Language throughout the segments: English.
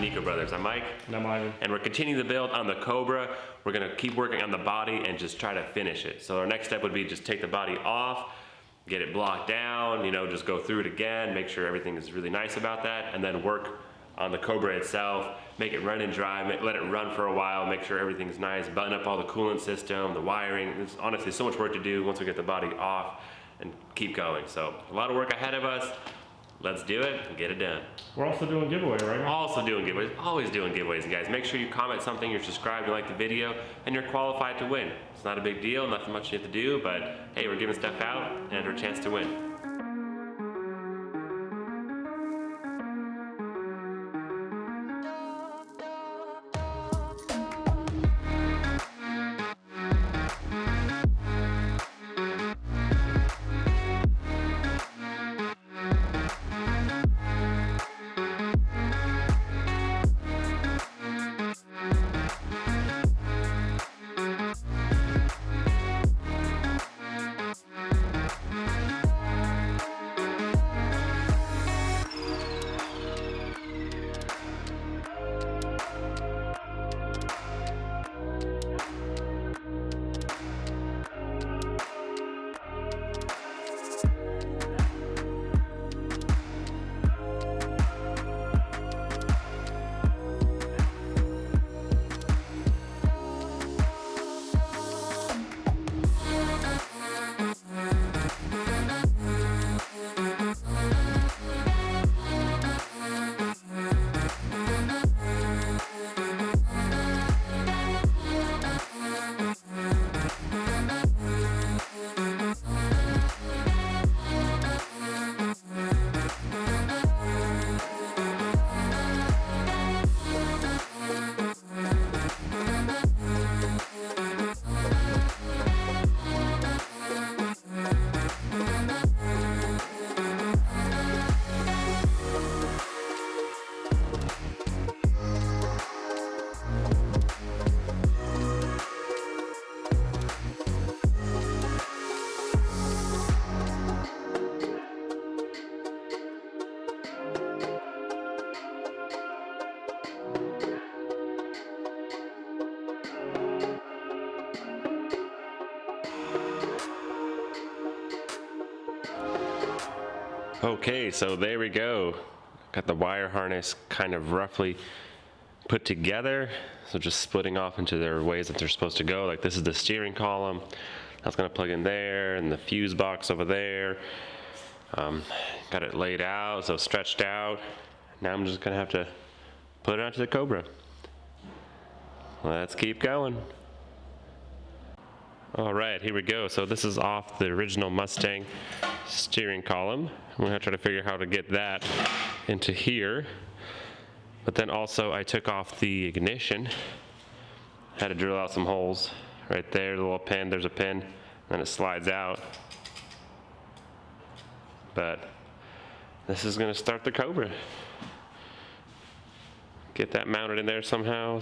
Eco Brothers. I'm Mike. And I'm Ivan. And we're continuing the build on the Cobra. We're gonna keep working on the body and just try to finish it. So our next step would be just take the body off, get it blocked down, you know, just go through it again, make sure everything is really nice about that, and then work on the Cobra itself, make it run and drive, let it run for a while, make sure everything's nice, button up all the coolant system, the wiring. There's honestly so much work to do once we get the body off and keep going. So a lot of work ahead of us. Let's do it and get it done. We're also doing giveaway, right? Also doing giveaways, always doing giveaways. And guys, make sure you comment something, you're subscribed, you like the video, and you're qualified to win. It's not a big deal, nothing much you have to do, but hey, we're giving stuff out and our chance to win. Okay, so there we go. Got the wire harness kind of roughly put together. So just splitting off into their ways that they're supposed to go. Like this is the steering column. That's gonna plug in there, and the fuse box over there. Got it laid out, so stretched out. Now I'm just gonna have to put it onto the Cobra. Let's keep going. All right, here we go. So this is off the original Mustang steering column. I'm gonna try to figure out how to get that into here. But then also I took off the ignition. Had to drill out some holes. Right there, the little pin, there's a pin, and then it slides out. But this is gonna start the Cobra. Get that mounted in there somehow,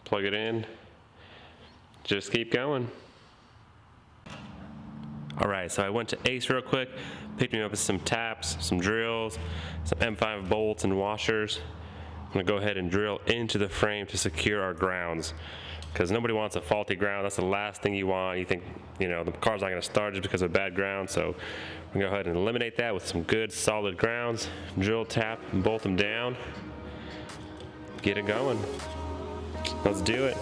plug it in, just keep going. All right, so I went to Ace real quick, picked me up with some taps, some drills, some M5 bolts and washers. I'm gonna go ahead and drill into the frame to secure our grounds, because nobody wants a faulty ground. That's the last thing you want. You think, you know, the car's not gonna start just because of bad ground, so we're gonna go ahead and eliminate that with some good solid grounds. Drill, tap, and bolt them down. Get it going. Let's do it.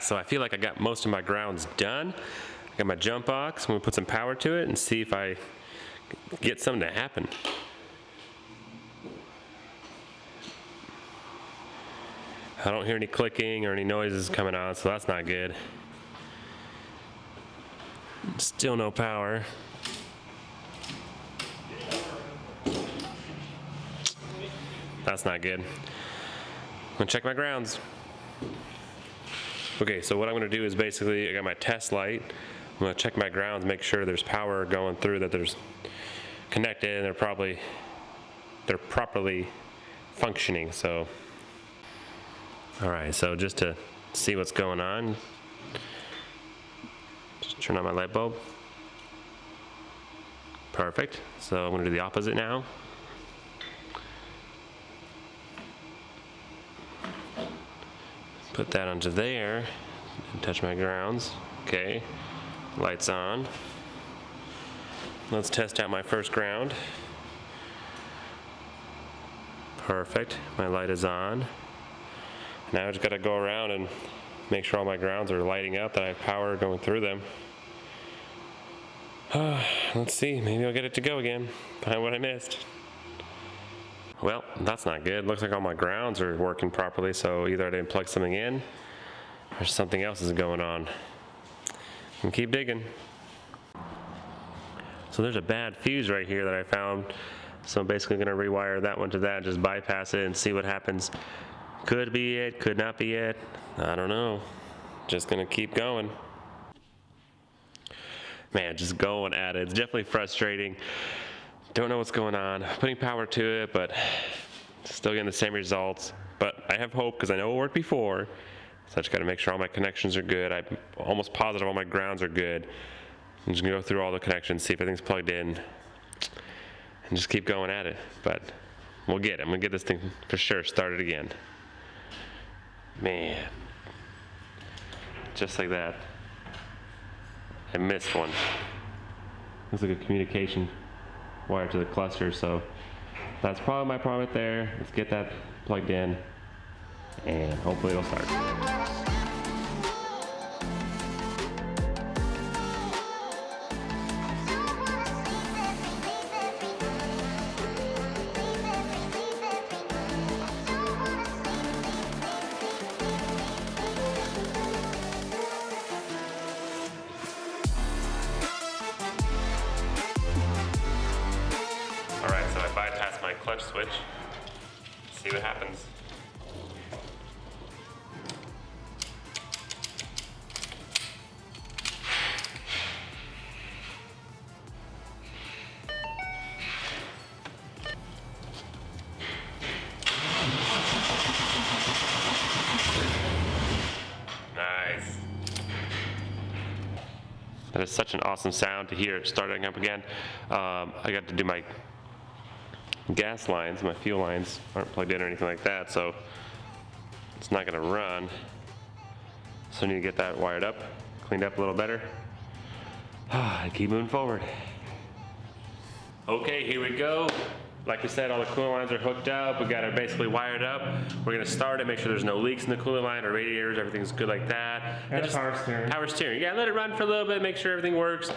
Alright, so I feel like I got most of my grounds done. I got my jump box. I'm gonna put some power to it and see if I get something to happen. I don't hear any clicking or any noises coming on, so that's not good. Still no power. That's not good. I'm gonna check my grounds. Okay, so what I'm gonna do is basically, I got my test light. I'm gonna check my grounds, make sure there's power going through, that there's connected, and they're properly functioning. So, all right, so just to see what's going on, just turn on my light bulb. Perfect. So I'm gonna do the opposite now. Put that onto there and touch my grounds. Okay, lights on. Let's test out my first ground. Perfect, my light is on. Now I just gotta go around and make sure all my grounds are lighting up, that I have power going through them. Let's see, maybe I'll get it to go again. Find what I missed. Well, that's not good. Looks like all my grounds are working properly, so either I didn't plug something in or something else is going on. And keep digging. So there's a bad fuse right here that I found. So I'm basically gonna rewire that one to that, just bypass it and see what happens. Could be it, could not be it. I don't know. Just gonna keep going. Man, just going at it. It's definitely frustrating. Don't know what's going on. Putting power to it, but still getting the same results. But I have hope because I know it worked before. So I just gotta make sure all my connections are good. I'm almost positive all my grounds are good. I'm just gonna go through all the connections, see if everything's plugged in, and just keep going at it. But we'll get it. I'm gonna get this thing for sure started again. Man, just like that. I missed one. Looks like a communication wire to the cluster, so that's probably my problem right there. Let's get that plugged in and hopefully it'll start. Alright, so I bypassed my clutch switch. See what happens. Nice. That is such an awesome sound to hear it starting up again. I got to do my gas lines, my fuel lines aren't plugged in or anything like that, so it's not gonna run. So I need to get that wired up, cleaned up a little better. Keep moving forward. Okay, here we go. Like we said, all the coolant lines are hooked up. We got it basically wired up. We're gonna start it, make sure there's no leaks in the coolant line or radiators, everything's good like that. And power steering. Power steering, yeah, let it run for a little bit, make sure everything works.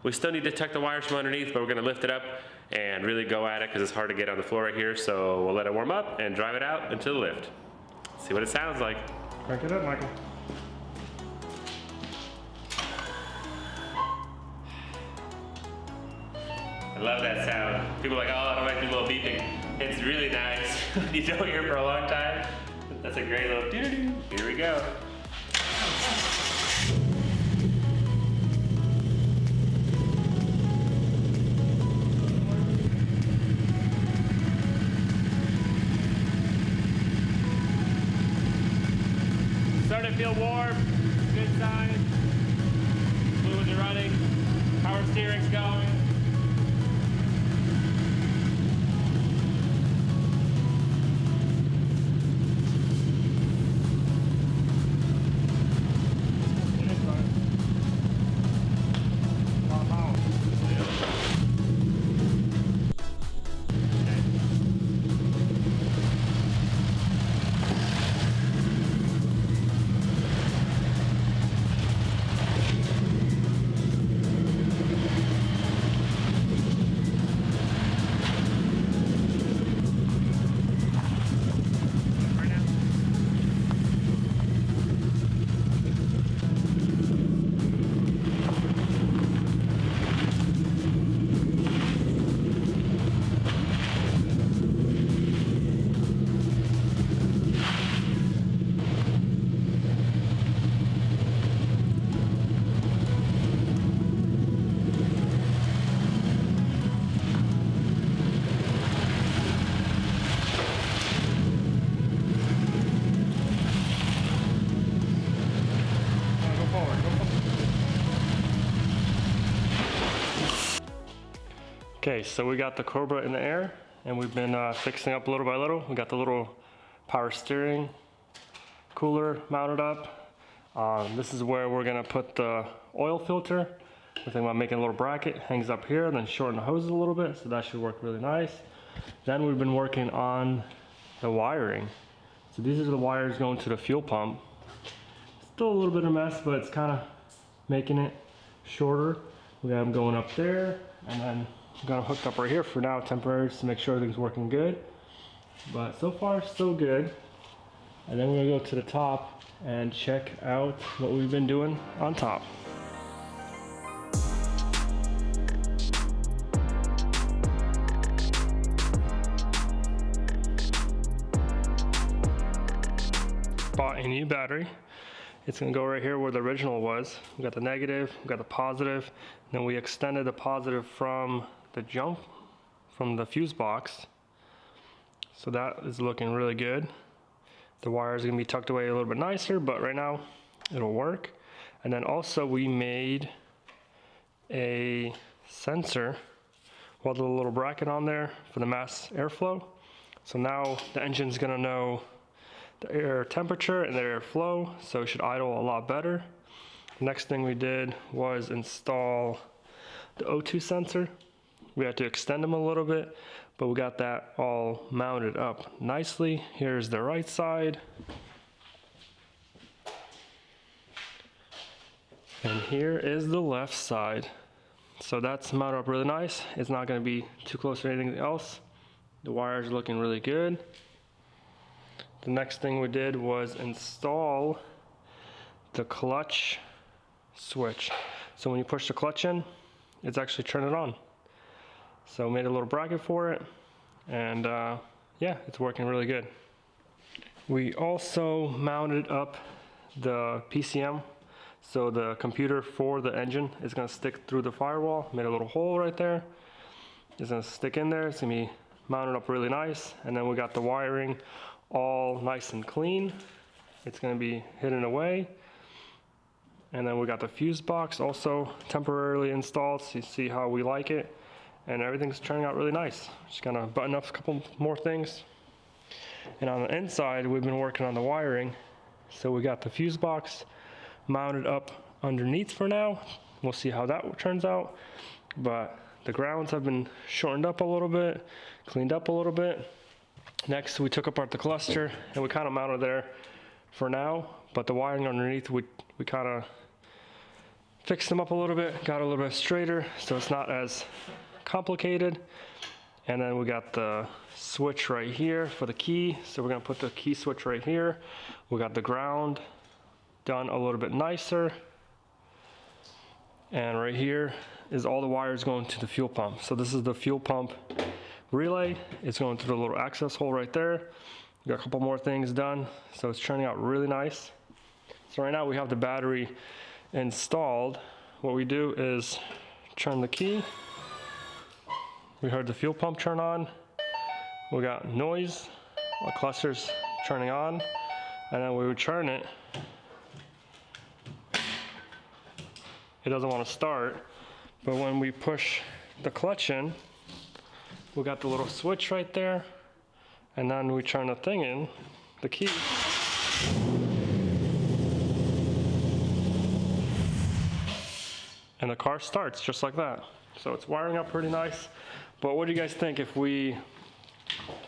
We still need to tuck the wires from underneath, but we're gonna lift it up and really go at it because it's hard to get on the floor right here. So we'll let it warm up and drive it out into the lift. See what it sounds like. Crank it up, Michael. I love that sound. People are like, oh, I don't like the little beeping. It's really nice. You don't hear it for a long time. That's a great little doo-doo-doo. Here we go. Starting to feel warm. Good sign. Fluids are running. Power steering's going. Okay, so we got the Cobra in the air, and we've been fixing up little by little. We got the little power steering cooler mounted up. This is where we're gonna put the oil filter. We're thinking about making a little bracket, hangs up here, then shorten the hoses a little bit, so that should work really nice. Then we've been working on the wiring. So these are the wires going to the fuel pump. Still a little bit of a mess, but it's kind of making it shorter. We got them going up there, and then got them hooked up right here for now, temporary, just to make sure everything's working good. But so far, so good. And then we're gonna go to the top and check out what we've been doing on top. Bought a new battery. It's gonna go right here where the original was. We got the negative, we got the positive, and then we extended the positive from the jump, from the fuse box. So that is looking really good. The wire is gonna be tucked away a little bit nicer, but right now it'll work. And then also we made a sensor, welded a little bracket on there for the mass airflow. So now the engine's gonna know the air temperature and the airflow, so it should idle a lot better. Next thing we did was install the O2 sensor. We had to extend them a little bit, but we got that all mounted up nicely. Here's the right side. And here is the left side. So that's mounted up really nice. It's not gonna be too close to anything else. The wires are looking really good. The next thing we did was install the clutch switch. So when you push the clutch in, it's actually turn it on. So made a little bracket for it, and yeah, it's working really good. We also mounted up the PCM, so the computer for the engine is gonna stick through the firewall. Made a little hole right there. It's gonna stick in there. It's gonna be mounted up really nice, and then we got the wiring all nice and clean. It's gonna be hidden away. And then we got the fuse box also temporarily installed, so you see how we like it. And everything's turning out really nice. Just gonna button up a couple more things. And on the inside, we've been working on the wiring. So we got the fuse box mounted up underneath for now. We'll see how that turns out. But the grounds have been shortened up a little bit, cleaned up a little bit. Next, we took apart the cluster and we kind of mounted there for now, but the wiring underneath, we kind of fixed them up a little bit, got a little bit straighter, so it's not as complicated. And then we got the switch right here for the key, so we're gonna put the key switch right here. We got the ground done a little bit nicer. And right here is all the wires going to the fuel pump. So this is the fuel pump relay. It's going through the little access hole right there. We got a couple more things done, so it's turning out really nice. So right now we have the battery installed. What we do is turn the key. We heard the fuel pump turn on. We got noise, our cluster's turning on, and then we would turn it. It doesn't want to start, but when we push the clutch in, we got the little switch right there, and then we turn the thing in, the key. And the car starts just like that. So it's wiring up pretty nice. But what do you guys think if we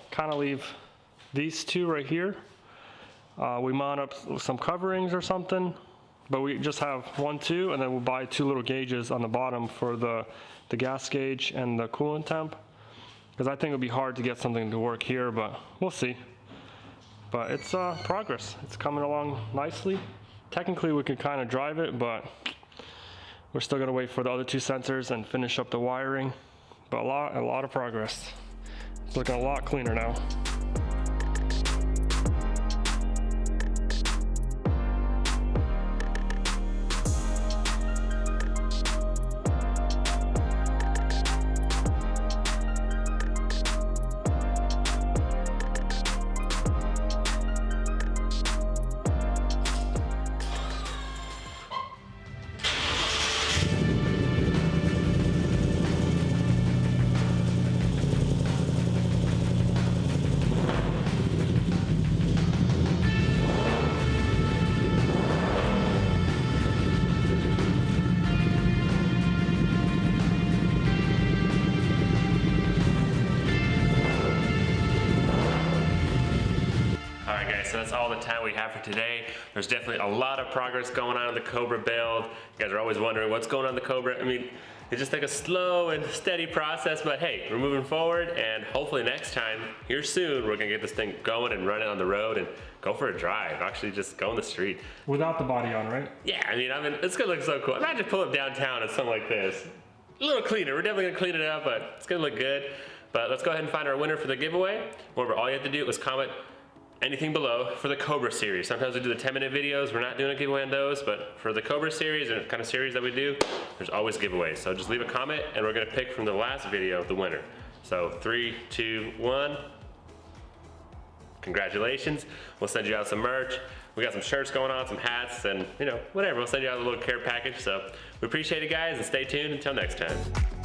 kind of leave these two right here? We mount up some coverings or something, but we just have 1, 2, and then we'll buy 2 little gauges on the bottom for the gas gauge and the coolant temp. Because I think it would be hard to get something to work here, but we'll see. But it's progress. It's coming along nicely. Technically, we could kind of drive it, but we're still gonna wait for the other 2 sensors and finish up the wiring. But a lot of progress. It's looking a lot cleaner now. that's all the time we have for today. There's definitely a lot of progress going on in the Cobra build. You guys are always wondering what's going on in the Cobra. I mean, it's just like a slow and steady process, but hey, we're moving forward, and hopefully next time, here soon, we're gonna get this thing going and running on the road and go for a drive. Actually, just go on the street. Without the body on, right? Yeah, I mean, it's gonna look so cool. Imagine pulling up downtown in something like this. A little cleaner. We're definitely gonna clean it up, but it's gonna look good. But let's go ahead and find our winner for the giveaway. Remember, all you have to do is comment anything below for the Cobra series. Sometimes we do the 10-minute videos. We're not doing a giveaway on those, but for the Cobra series and the kind of series that we do, there's always giveaways. So just leave a comment, and we're gonna pick from the last video the winner. So 3, 2, 1. Congratulations. We'll send you out some merch. We got some shirts going on, some hats, and whatever. We'll send you out a little care package. So we appreciate it, guys, and stay tuned until next time.